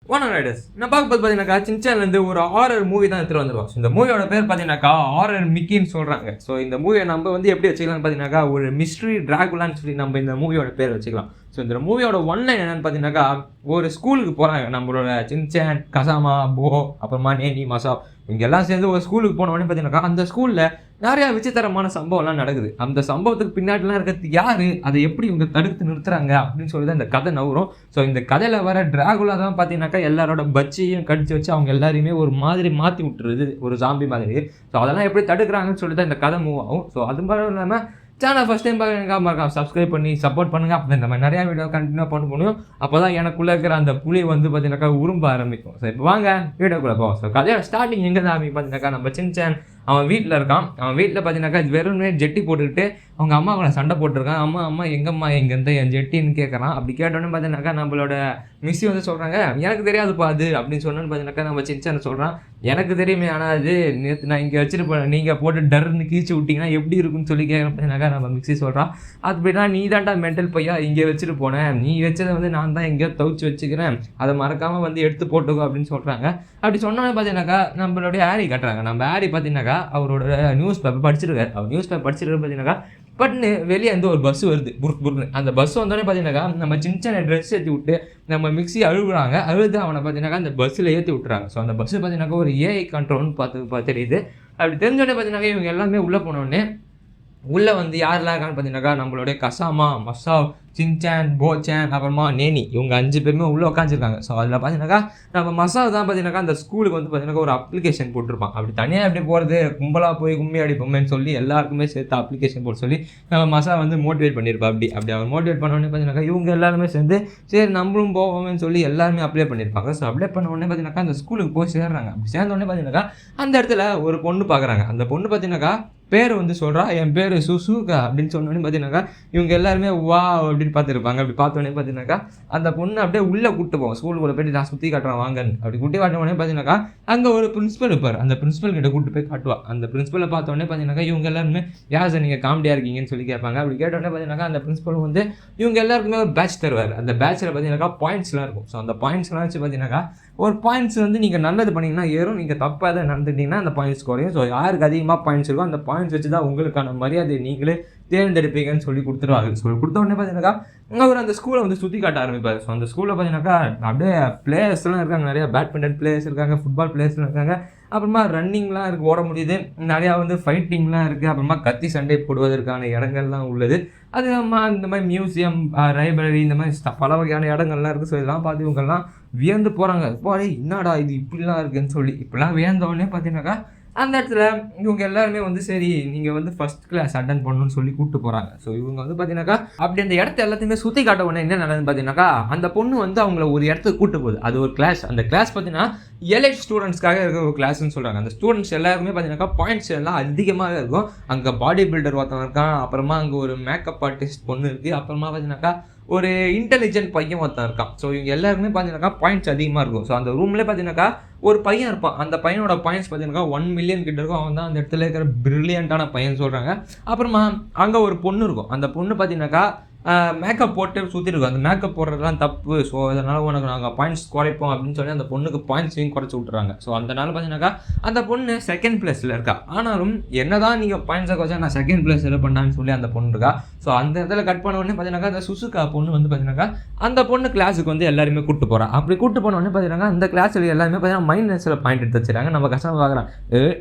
வணக்கம் ரைடர்ஸ். நான் பார்க்கும்போது பார்த்தீங்கன்னாக்கா சின்சான்லேருந்து ஒரு ஹாரர் மூவி தான் எடுத்துகிட்டு வந்துருவோம். ஸோ இந்த மூவியோட பேர் பார்த்தீங்கன்னாக்கா ஹாரர் மிக்கின்னு சொல்கிறாங்க. ஸோ இந்த மூவியை நம்ம வந்து எப்படி வச்சுக்கலாம்னு பார்த்தீங்கன்னாக்கா ஒரு மிஸ்ட்ரி டிராகுலான்னு சொல்லி நம்ம இந்த மூவியோட பேர் வச்சுக்கலாம். ஸோ இந்த மூவியோட ஒன்லைன் என்னென்னு பார்த்தீங்கன்னாக்கா ஒரு ஸ்கூலுக்கு போகிறாங்க. நம்மளோட சின்சான், கசாமா, போ, அப்புறமா நேனி, மசாப் இவங்க எல்லாம் சேர்ந்து ஒரு ஸ்கூலுக்கு போனோடனே பார்த்தீங்கன்னாக்கா அந்த ஸ்கூலில் நிறையா விசித்திரமான சம்பவம்லாம் நடக்குது. அந்த சம்பவத்துக்கு பின்னாடிலாம் இருக்கிறது யார், அதை எப்படி இவங்க தடுத்து நிறுத்துறாங்க அப்படின்னு சொல்லி தான் இந்த கதை நவரும். ஸோ இந்த கதையில் வர டிராகுலா தான் பார்த்தீங்கன்னாக்கா எல்லாரோட பச்சையும் கடிச்சு வச்சு அவங்க எல்லாரையுமே ஒரு மாதிரி மாற்றி விட்டுருது, ஒரு ஜாம்பி மாதிரி. ஸோ அதெல்லாம் எப்படி தடுக்கிறாங்கன்னு சொல்லி தான் இந்த கதை மூவ் ஆகும். ஸோ அது மட்டும் இல்லாமல் சேனல் ஃபஸ்ட் டைம் பார்க்க சப்ஸ்கிரைப் பண்ணி சப்போர்ட் பண்ணுங்கள். அப்போ இந்த மாதிரி நிறையா வீடியோ கண்டினியூ பண்ண முடியும். அப்போ தான் எனக்குள்ளே இருக்கிற அந்த புளி வந்து பார்த்தீங்கன்னாக்கா உரும்ப ஆரம்பிக்கும். ஸோ இப்போ வாங்க வீடியோக்குள்ளே போவோம். ஸோ கதையோட ஸ்டார்டிங் எங்கே தான் ஆரம்பிக்கும் பார்த்தீங்கன்னாக்கா நம்ம சின்சான் அவன் வீட்டில் இருக்கான். அவன் வீட்டில் பார்த்தீங்கன்னாக்கா வெறும்னே ஜெட்டி போட்டுக்கிட்டு அவங்க அம்மா அவனை சண்டை போட்டிருக்கான். அம்மா எங்கம்மா எங்கேருந்து என் ஜெட்டின்னு கேட்குறான். அப்படி கேட்டோன்னே பார்த்தீங்கன்னாக்கா நம்மளோட மிஸ்ஸி வந்து சொல்கிறாங்க, எனக்கு தெரியாதுப்பா அது அப்படின்னு சொன்னோன்னு பார்த்தீங்கன்னாக்கா நம்ம சின்சான் சொல்கிறான், எனக்கு தெரியுமே, ஆனால் அது நேற்று நான் இங்கே வச்சுருப்பேன், நீங்கள் போட்டு டர்ன்னு கீழ்ச்சி விட்டிங்கன்னா எப்படி இருக்குன்னு சொல்லி கேட்குறேன். பார்த்தீங்கன்னாக்கா நம்ம மிக்ஸி சொல்கிறான், அது அப்படின்னா நீ தான்டா மென்டல் பையா இங்கே வச்சுட்டு போனேன், நீ வச்சதை வந்து நான் தான் எங்கேயோ துவச்சி வச்சுக்கிறேன், அதை மறக்காமல் வந்து எடுத்து போட்டுக்கோ அப்படின்னு சொல்கிறாங்க. அப்படி சொன்னோன்னே பார்த்தீங்கன்னாக்கா நம்மளுடைய ஹாரி கட்டுறாங்க. நம்ம ஹாரி பார்த்தீங்கன்னாக்கா அவரோட நியூஸ் பேப்பர் படிச்சிருக்காரு. அவர் நியூஸ் பேப்பர் படிச்சிருக்காரு பார்த்தீங்கன்னாக்கா பட்னு வெளியே வந்து ஒரு பஸ் வருது, புர்னு. அந்த பஸ் வந்தோடனே பார்த்தீங்கன்னாக்கா நம்ம சின்ன ட்ரெஸ் ஏற்றி விட்டு நம்ம மிக்ஸி அழுகுறாங்க. அழுது அவனை பார்த்தீங்கன்னாக்கா அந்த பஸ்ஸில் ஏற்றி விட்டுறாங்க. ஸோ அந்த பஸ்ஸு பார்த்தீங்கன்னாக்கா ஒரு ஏஐ கண்ட்ரோல்னு பார்த்து தெரியுது. அப்படி தெரிஞ்சோடனே பார்த்தீங்கன்னாக்கா இவங்க எல்லாமே உள்ளே போனோடனே உள்ளே வந்து யாரெல்லாம் இருக்கான்னு பார்த்தீங்கன்னாக்கா நம்மளுடைய கசாமா, மசாவ், சின்சான், போச்சான், அப்புறமா நேனி, இவங்க 5 பேருமே உள்ளே உட்காந்துருக்காங்க. ஸோ அதில் பார்த்தீங்கன்னாக்கா நம்ம மசாவ் தான் பார்த்தீங்கன்னாக்கா அந்த ஸ்கூலுக்கு வந்து பார்த்தீங்கன்னா ஒரு அப்ளிகேஷன் போட்டிருப்பான். அப்படி தனியாக எப்படி போகிறது, கும்பலாக போய் கும்மி அடிப்போமேன்னு சொல்லி எல்லாருக்குமே சேர்த்து அப்ளிகேஷன் போட்டு சொல்லி நம்ம மசாவ் வந்து மோட்டிவேட் பண்ணியிருப்பா. அப்படி அவர் மோட்டிவேட் பண்ணோடனே பார்த்தீங்கன்னாக்கா இவங்க எல்லாருமே சேர்ந்து சரி நம்மளும் போவோமேன்னு சொல்லி எல்லாருமே அப்ளை பண்ணியிருப்பாங்க. ஸோ அப்ளை பண்ண உடனே பார்த்தீங்கன்னாக்கா அந்த ஸ்கூலுக்கு போய் சேர்றாங்க. அப்படி சேர்ந்தோடனே பார்த்தீங்கன்னாக்கா அந்த இடத்துல ஒரு பொண்ணு பார்க்குறாங்க. அந்த பொண்ணு பார்த்தீங்கன்னாக்கா பேர் வந்து சொல்கிறா, என் பேர் சுசுகா அப்படின்னு சொன்னோடனே பார்த்தீங்கன்னாக்கா இவங்க எல்லாருமே வா அப்படின்னு பார்த்துருப்பாங்க. அப்படி பார்த்தோன்னே பார்த்தீங்கன்னாக்கா அந்த பொண்ணு அப்படியே உள்ளே கூப்பிட்டு போவோம். ஸ்கூலுக்குள்ளே போய்ட்டு நான் சுற்றி காட்டுறேன் வாங்கன்னு அப்படி கூட்டி காட்டினோடனே பார்த்தீங்கன்னாக்கா அங்கே ஒரு பிரின்ஸிபல் இருப்பார். அந்த பிரின்ஸிபல் கிட்ட கூப்பிட்டு போய் காட்டுவா. அந்த பிரின்ஸிபலை பார்த்தோன்னே பார்த்தீங்கன்னாக்கா இவங்க எல்லாருமே யார் சார் நீங்கள் காமெடியாக இருக்கீங்கன்னு சொல்லி கேட்பாங்க. அப்படி கேட்டோடனே பார்த்தீங்கன்னாக்கா அந்த பிரின்ஸிபல் வந்து இவங்க எல்லாருக்குமே ஒரு பேட்ச் தருவார். அந்த பேட்சில் பார்த்தீங்கன்னாக்கா பாயிண்ட்ஸ்லாம் இருக்கும். ஸோ அந்த பாயிண்ட்ஸ்லாம் வச்சு பார்த்தீங்கன்னாக்கா ஒரு பாயிண்ட்ஸ் வந்து நீங்கள் நல்லது பண்ணிங்கன்னா ஏறும், நீங்கள் தப்பாக தான் நடந்துட்டிங்கன்னா அந்த பாயிண்ட்ஸ் குறையும். ஸோ யாருக்கு அதிகமாக பாயிண்ட்ஸ் இருக்கோ அந்த பாயிண்ட்ஸ் வச்சு தான் உங்களுக்கான மரியாதையை நீங்களே தேர்ந்தெடுப்பீங்கன்னு சொல்லி கொடுத்துருவாங்க. சொல்லி கொடுத்த உடனே பார்த்தீங்கன்னாக்கா அவர் அந்த ஸ்கூலை வந்து சுற்றி காட்ட ஆரம்பிப்பார். ஸோ அந்த ஸ்கூலில் பார்த்தீங்கன்னாக்கா அப்படியே பிளேயர்ஸ்லாம் இருக்காங்க, நிறையா பேட்மிண்டன் பிளேயர்ஸ் இருக்காங்க, ஃபுட்பால் பிளேயர்ஸ்லாம் இருக்காங்க, அப்புறமா ரன்னிங்லாம் இருக்குது, ஓட முடியுது, நிறையா வந்து ஃபைட்டிங்லாம் இருக்குது, அப்புறமா கத்தி சண்டை போடுவதற்கான இடங்கள்லாம் உள்ளது. அது இந்த மாதிரி மியூசியம், லைப்ரரி, இந்த மாதிரி பல வகையான இடங்கள்லாம் இருக்குது. ஸோ இதெல்லாம் பார்த்து இவங்கெல்லாம் வியந்து போகிறாங்க. போய் என்னடா இது இப்படிலாம் இருக்குதுன்னு சொல்லி இப்படிலாம் வியந்தோடனே பார்த்தீங்கன்னாக்கா அந்த இடத்துல இவங்க எல்லாருமே வந்து சரி நீங்கள் வந்து ஃபஸ்ட் கிளாஸ் அட்டன் பண்ணணும்னு சொல்லி கூப்பிட்டு போகிறாங்க. ஸோ இவங்க வந்து பார்த்தீங்கன்னாக்கா அப்படி அந்த இடத்த எல்லாத்தையுமே சுற்றி காட்ட உடனே என்ன நடக்குதுன்னு பார்த்தீங்கன்னாக்கா அந்த பொண்ணு வந்து அவங்கள ஒரு இடத்துக்கு கூப்பிட்டு போகுது. அது ஒரு கிளாஸ். அந்த கிளாஸ் பார்த்தீங்கன்னா எலைட் ஸ்டூடெண்ட்ஸ்க்காக இருக்கிற ஒரு கிளாஸ்ன்னு சொல்கிறாங்க. அந்த ஸ்டூடெண்ட்ஸ் எல்லாருக்குமே பார்த்தீங்கன்னாக்கா பாயிண்ட்ஸ் எல்லாம் அதிகமாக இருக்கும். அங்கே பாடி பில்டர் ஒருத்தன் இருக்கான், அப்புறமா அங்கே ஒரு மேக்கப் ஆர்டிஸ்ட் பொண்ணு இருக்குது, அப்புறமா பார்த்தீங்கன்னாக்கா ஒரு இன்டெலிஜென்ட் பையன் ஒருத்தன் இருக்கான். ஸோ இவங்க எல்லாருக்குமே பார்த்தீங்கன்னாக்கா பாயிண்ட்ஸ் அதிகமாக இருக்கும். ஸோ அந்த ரூம்லேயே பார்த்தீங்கன்னாக்கா ஒரு பையன் இருப்பான். அந்த பையனோட பாயிண்ட்ஸ் பார்த்தீங்கன்னாக்கா 1 மில்லியன் கிட்ட இருக்கும். அவன் தான் அந்த இடத்துல இருக்கிற பிரில்லியண்ட்டான பையன் சொல்கிறாங்க. அப்புறமா அங்கே ஒரு பொண்ணு இருக்கும். அந்த பொண்ணு பார்த்தீங்கன்னாக்கா மேக்கப் போட்டு சுற்றிருக்கும். அந்த மேக்கப் போடுறதுலாம் தப்பு, ஸோ அதனால் உனக்கு நாங்கள் பாயிண்ட்ஸ் குறைப்போம் அப்படின்னு சொல்லி அந்த பொண்ணுக்கு பாயிண்ட்ஸையும் குறைச்சி விட்டுறாங்க. ஸோ அதனால் பார்த்தீங்கன்னாக்கா அந்த பொண்ணு செகண்ட் பிளேஸில் இருக்கா. ஆனாலும் என்ன தான் நீங்கள் பாயிண்ட்ஸை குறைச்சா நான் செகண்ட் பிளேஸ் எல்லாம் பண்ணான்னு சொல்லி அந்த பொண்ணு இருக்கா. ஸோ அந்த இடத்துல கட் பண்ண உடனே பார்த்தீங்கன்னாக்கா அந்த சுசுகா பொண்ணு வந்து பார்த்தீங்கன்னாக்கா அந்த பொண்ணு கிளாஸுக்கு வந்து எல்லாருமே கூப்பிட்டு போகிறான். அப்படி கூப்பிட்டு போன உடனே பார்த்தீங்கன்னா அந்த கிளாஸில் எல்லாருமே பார்த்தீங்கன்னா மைனஸில் பாயிண்ட் எடுத்து வச்சுறாங்க. நம்ம கஷ்டமாக பார்க்குறான்,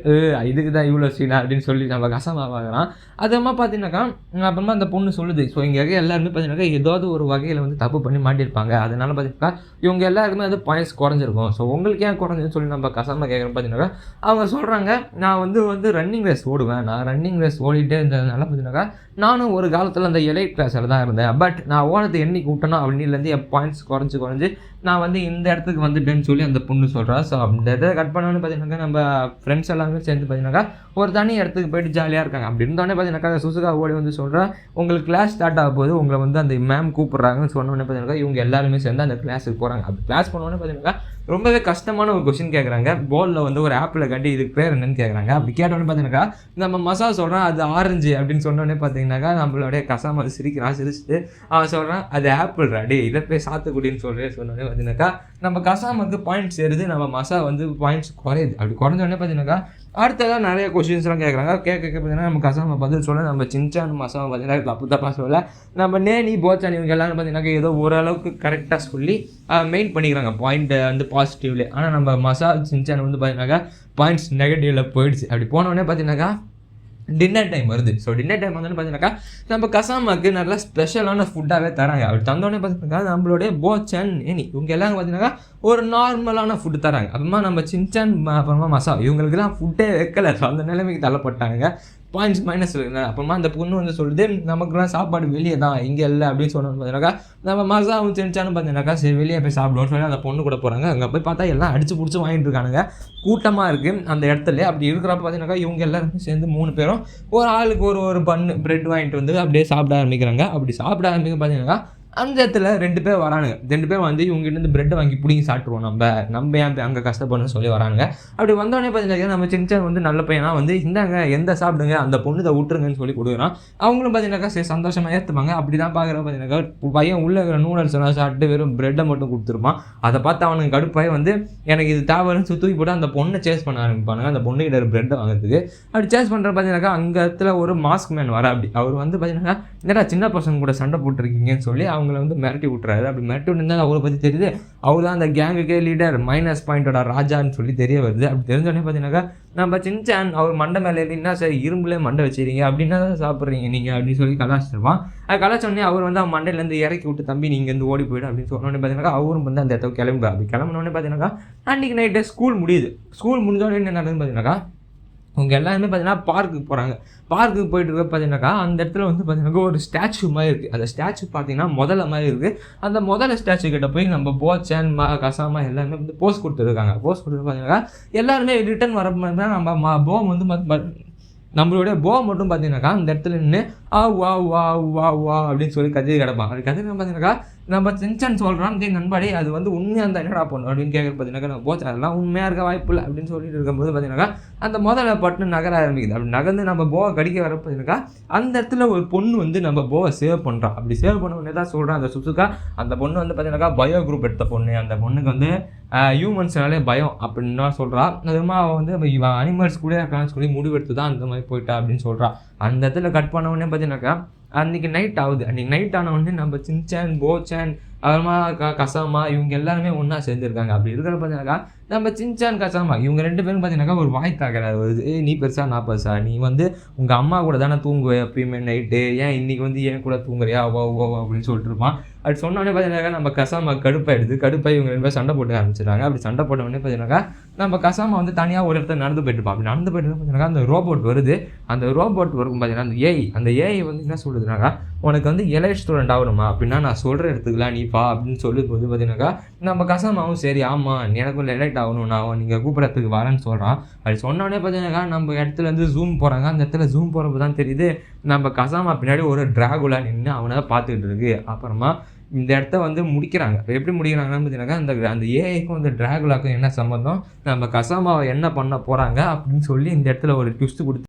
இதுக்கு தான் இவ்வளோ சீனா அப்படின்னு சொல்லி நம்ம கஷ்டமாக பார்க்குறான். அதுமா பார்த்தீங்கன்னாக்கா அப்புறமா அந்த பொண்ணு சொல்லுது, ஸோ இங்கே எல்லாருமே பார்த்தீங்கன்னாக்கா ஏதாவது ஒரு வகையில் வந்து தப்பு பண்ணி மாட்டியிருப்பாங்க, அதனால பார்த்தீங்கன்னா இவங்க எல்லாருக்குமே அது பாயிண்ட்ஸ் குறைஞ்சிருக்கும். ஸோ உங்களுக்கு ஏன் குறைஞ்சுன்னு சொல்லி நம்ம கஷ்டமாக கேட்குறோம். பார்த்தீங்கன்னாக்கா அவங்க சொல்கிறாங்க, நான் வந்து ரன்னிங் ரேஸ் ஓடுவேன், நான் ரன்னிங் ரேஸ் ஓடிட்டே இருந்ததுனால பார்த்தீங்கன்னாக்கா நானும் ஒரு காலத்தில் அந்த எலைட் கிளாஸில் தான் இருந்தேன், பட் நான் ஓனத்தை என்னைக்கு விட்டனோ அப்படின்லேருந்து என் பாயிண்ட்ஸ் குறைஞ்சி நான் வந்து இந்த இடத்துக்கு வந்துட்டேன்னு சொல்லி அந்த பொண்ணு சொல்கிறா. ஸோ அந்த இடத்த கட் பண்ணோன்னு பார்த்தீங்கன்னாக்கா நம்ம ஃப்ரெண்ட்ஸ் எல்லாமே சேர்ந்து பார்த்தீங்கன்னாக்கா ஒரு தனி இடத்துக்கு போயிட்டு ஜாலியாக இருக்காங்க. அப்படி இருந்தோடனே பார்த்தீங்கன்னாக்கா சுசுகா ஓடி வந்து சொல்கிறா, உங்களுக்கு கிளாஸ் ஸ்டார்ட் ஆக போது, உங்களை வந்து அந்த மேம் கூப்பிட்றாங்கன்னு சொன்னோடனே பார்த்தீங்கன்னாக்கா இவங்க எல்லாருமே சேர்ந்து அந்த கிளாஸுக்கு போகிறாங்க. அப்படி கிளாஸ் பண்ணோடனே பார்த்தீங்கன்னாக்கா ரொம்பவே கஷ்டமான ஒரு கொஸ்டின் கேட்குறாங்க. போர்டில் வந்து ஒரு ஆப்பிள் கட்டி இதுக்கு பேர் என்னன்னு கேட்குறாங்க. அப்படி கேட்டோன்னே பார்த்தீங்கன்னாக்கா நம்ம மசா சொல்கிறான் அது ஆரஞ்சு அப்படின்னு சொன்னோடனே பார்த்தீங்கன்னாக்கா நம்மளுடைய கசாம சிரிச்சுட்டு அவன் சொல்கிறான் அது ஆப்பிள் ராடி இதை போய் சாத்துக்குடின்னு சொன்னோடனே பார்த்தீங்கன்னாக்கா நம்ம கசாமுக்கு பாயிண்ட்ஸ் ஏறுது, நம்ம மசா வந்து பாயிண்ட்ஸ் குறையுது. அப்படி குறைஞ்சோடனே பார்த்தீங்கன்னாக்கா அடுத்ததான் நிறைய கொஸ்டின்ஸ்லாம் கேட்குறாங்க. கேட்க பார்த்தீங்கன்னா நம்ம கசாம பதில் சொல்ல, நம்ம சின்சான் மசாவை பார்த்தீங்கன்னா தப்பு தப்பாக சொல்ல, நம்ம நேனி போச்சான் இவங்க எல்லாரும் பார்த்தீங்கன்னா ஏதோ ஓரளவுக்கு கரெக்டாக சொல்லி மெயின் பண்ணிக்கிறாங்க பாயிண்ட்டை வந்து பாசிட்டிவ்லேயே. ஆனால் நம்ம மசா சின்சான் வந்து பார்த்தீங்கன்னாக்கா பாயிண்ட்ஸ் நெகட்டிவில் போயிடுச்சு. அப்படி போனோடனே பார்த்தீங்கன்னாக்கா டின்னர் டைம் வருது. ஸோ டின்னர் டைம் வந்து பார்த்தீங்கன்னாக்கா நம்ம கசாமாக்கு நல்லா ஸ்பெஷலான ஃபுட்டாகவே தராங்க. அப்படி தந்தோடனே பார்த்தீங்கன்னாக்கா நம்மளுடைய போச்சான் ஏனி இவங்க எல்லாம் பார்த்தீங்கன்னாக்கா ஒரு நார்மலான ஃபுட்டு தராங்க. அப்புறமா நம்ம சின்சான் அப்புறமா மசா இவங்களுக்குலாம் ஃபுட்டே வைக்கல. ஸோ அந்த நிலைமைக்கு தள்ளப்பட்டாங்க. பாயிண்ட்ஸ் மைனஸ் இருக்குங்க. அப்புறமா அந்த பொண்ணு வந்து சொல்லுது நமக்குலாம் சாப்பாடு வெளியே தான் இங்கே இல்லை அப்படின்னு சொன்னோன்னு பார்த்தீங்கன்னாக்கா நம்ம மசாவும் சின்சானும் பார்த்தீங்கன்னாக்கா சரி வெளியே போய் சாப்பிடுவோம்னு சொல்லி அந்த பொண்ணு கூட போகிறாங்க. அங்கே போய் பார்த்தா எல்லாம் அடிச்சு பிடிச்சி வாங்கிட்டு இருக்கானுங்க. கூட்டமாக இருக்குது அந்த இடத்துல. அப்படி இருக்கிறப்ப பார்த்தீங்கன்னாக்கா இவங்க எல்லாருமே சேர்ந்து 3 பேரும் ஒரு ஆளுக்கு ஒரு பண்ணு பிரெட் வாங்கிட்டு வந்து அப்படியே சாப்பிட ஆரம்பிக்கிறாங்க. அப்படி சாப்பிட ஆரம்பிக்க பார்த்தீங்கன்னாக்கா அந்த இடத்துல 2 பேர் வரானுங்க. 2 பேர் வந்து இவங்ககிட்ட பிரெட்டை வாங்கி பிடிங்கி சாப்பிட்ருவோம், நம்ம ஏன் அங்கே கஷ்டப்படணும்னு சொல்லி வரானுங்க. அப்படி வந்தோடனே பார்த்தீங்கன்னா நம்ம சின்சான் வந்து நல்ல பையனா வந்து இந்தாங்க எந்த சாப்பிடுங்க அந்த பொண்ணு இதை விட்டுருங்கன்னு சொல்லி கொடுக்குறான். அவங்களும் பார்த்தீங்கன்னாக்கா சரி சந்தோஷமாக ஏற்றுப்பாங்க. அப்படி தான் பார்க்குற பார்த்தீங்கன்னாக்கா பையன் உள்ள இருக்கிற நூடல்ஸ் எல்லாம் சாப்பிட்டு வெறும் பிரெட்டை மட்டும் கொடுத்துருப்பான். அதை பார்த்து அவனுக்கு கடுப்பாய் வந்து எனக்கு இது தேவைன்னு தூக்கி போட்டு அந்த பொண்ணை சேஸ் பண்ண ஆரம்பிப்பானுங்க அந்த பொண்ணுக்கிட்ட பிரெட்டை வாங்குறதுக்கு. அப்படி சேஸ் பண்ணுற பார்த்தீங்கன்னாக்கா அங்கே இடத்துல ஒரு மாஸ்க் மேன் வர. அப்படி அவர் வந்து பார்த்தீங்கன்னா என்னடா சின்ன பசங்க கூட சண்டை போட்டுருக்கீங்கன்னு சொல்லி அவங்கள வந்து மிரட்டி விட்டுறாரு. அப்படி மிரட்டி விட்டுருந்தா அவரை பற்றி தெரியுது. அவர் தான் அந்த கேங்குக்கே லீடர் மைனஸ் பாயிண்டோட ராஜான்னு சொல்லி தெரிய வருது. அப்படி தெரிஞ்சோடனே பார்த்தீங்கன்னாக்கா நம்ம சின்சான் அவர் மண்டை மேலே எப்படின்னா சரி இரும்புலேயே மண்டை வச்சுருங்க அப்படின்னா தான் சாப்பிட்றீங்க நீங்கள் அப்படின்னு சொல்லி கலாச்சிருப்பான். அது கலாச்சோடனே அவர் வந்து அவன் மண்டையிலேருந்து இறக்கி விட்டு தம்பி நீங்கள் வந்து ஓடி போய்டும் அப்படின்னு சொன்னோடனே பார்த்தீங்கன்னா அவரும் வந்து அந்த இடத்துக்கு கிளம்புறா. அப்படி கிளம்பினோடனே பார்த்தீங்கன்னாக்கா அன்றைக்கி நைட்டு ஸ்கூல் முடியுது. ஸ்கூல் முடிஞ்சோடனே என்ன நடக்குதுன்னு பார்த்தீங்கன்னாக்கா அவங்க எல்லாருமே பார்த்தீங்கன்னா பார்க்குக்கு போகிறாங்க. பார்க்குக்கு போயிட்டு இருக்க பார்த்தீங்கன்னாக்கா அந்த இடத்துல வந்து பார்த்தீங்கன்னா ஒரு ஸ்டாச்சு மாதிரி இருக்குது. அந்த ஸ்டாச்சு பார்த்தீங்கன்னா முதல்ல மாதிரி இருக்குது. அந்த முதல்ல ஸ்டாச்சு கிட்ட போய் நம்ம போச்சான் கசாமா எல்லாருமே வந்து போஸ்ட் கொடுத்துருக்காங்க. போஸ்ட் கொடுத்து பார்த்தீங்கன்னா எல்லாருமே ரிட்டன் வர நம்ம போ வந்து நம்மளுடைய போ மட்டும் பார்த்தீங்கன்னாக்கா அந்த இடத்துல நின்று வா வா வா வா அப்படின்னு சொல்லி கத்திரி கிடப்பான். அது கத்திரி பார்த்தீங்கன்னாக்கா நம்ம சின்சான் சொல்கிறான் நண்பாடி அது வந்து உண்மையாக அந்த என்னடா பண்ணும் அப்படின்னு கேட்குறது பார்த்தீங்கன்னாக்கா நம்ம போச்சு அதெல்லாம் உண்மையாக இருக்க வாய்ப்பு இல்லை அப்படின்னு சொல்லிட்டு இருக்கும்போது பார்த்தீங்கன்னாக்கா அந்த முதல்ல பட்டு நகர ஆரம்பிக்குது. அப்படி நகர்ந்து நம்ம போவை கடிக்க வர பார்த்தீங்கன்னாக்கா அந்த இடத்துல ஒரு பொண்ணு வந்து நம்ம போவை சேவ் பண்ணுறான். அப்படி சேவ் பண்ண உடனே தான் சொல்கிறான் அந்த சுசுகா அந்த பொண்ணு வந்து பார்த்தீங்கன்னாக்கா பயோ குரூப் எடுத்த பொண்ணு. அந்த பொண்ணுக்கு வந்து ஹியூமன்ஸ்னாலே பயம் அப்படின்னு சொல்கிறான். அதுமா அவன் வந்து அனிமல்ஸ் கூட இருக்கான்னு சொல்லி முடிவெடுத்து தான் அந்த மாதிரி போயிட்டா அப்படின்னு சொல்கிறான். அந்த இடத்துல கட் பண்ண உடனே பார்த்தீங்கன்னாக்கா அன்றைக்கி நைட் ஆகுது. அன்றைக்கி நைட் ஆன உடனே நம்ம சின்சான் போச்சான் அப்புறமா கசாமா இவங்க எல்லாருமே ஒன்றா சேர்ந்துருக்காங்க. அப்படி இருக்கிற பார்த்தீங்கன்னாக்கா நம்ம சின்சான் கசாமா இவங்க 2 பேரும் பார்த்தீங்கன்னாக்கா ஒரு வாய் தாக்கிறாரு வருது. நீ பெருசா நான் பெருசா நீ வந்து உங்கள் அம்மா கூட தானே தூங்குவேன் எப்பயுமே நைட்டு ஏன் இன்றைக்கி வந்து ஏன் கூட தூங்குறியா ஓ ஓ அப்படின்னு சொல்லிட்டு இருப்பான். அப்படி சொன்னோடனே பார்த்தீங்கன்னாக்கா நம்ம கசாமா கடுப்பாக இவங்க 2 பேரும் சண்டை போட்டு ஆரம்பிச்சிடுறாங்க. அப்படி சண்டை போட்ட உடனே பார்த்தீங்கன்னாக்கா நம்ம கசாமா வந்து தனியாக ஒரு இடத்துல நடந்து போயிட்டுருப்பான். அப்படி நடந்து போயிட்டு பார்த்தீங்கன்னா அந்த ரோபோட் வருது. அந்த ரோபோட் வரும் பார்த்தீங்கன்னா அந்த ஏஐ வந்து என்ன சொல்லுதுனாக்கா உனக்கு வந்து எலைட் ஸ்டூடெண்ட் ஆகணுமா அப்படின்னா நான் சொல்கிற இடத்துக்குலாம் நீ பா அப்படின்னு சொல்லும்போது பார்த்தீங்கன்னாக்கா நம்ம கசாமாவும் சரி ஆமாம் எனக்கும் எலைட் ஆகணும் நான் நீங்கள் கூப்பிட்றதுக்கு வரேன்னு சொல்கிறான். அப்படி சொன்னோடனே பார்த்தீங்கன்னாக்கா நம்ம இடத்துல வந்து ஜூம் போகிறாங்க. அந்த இடத்துல ஜூம் போகிறப்ப தான் தெரியுது நம்ம கசாமா பின்னாடி ஒரு டிராகுலா நின்று அவனை தான் பார்த்துக்கிட்டு இருக்கு. அப்புறமா இந்த இடத்த வந்து முடிக்கிறாங்க. எப்படி முடிக்கிறாங்கன்னு பார்த்தீங்கன்னாக்கா அந்த ஏஐக்கும் அந்த டிராகுலாக்கும் என்ன சம்மந்தம் நம்ம கசாமாவை என்ன பண்ண போகிறாங்க அப்படின்னு சொல்லி இந்த இடத்துல ஒரு ட்விஸ்ட் கொடுத்து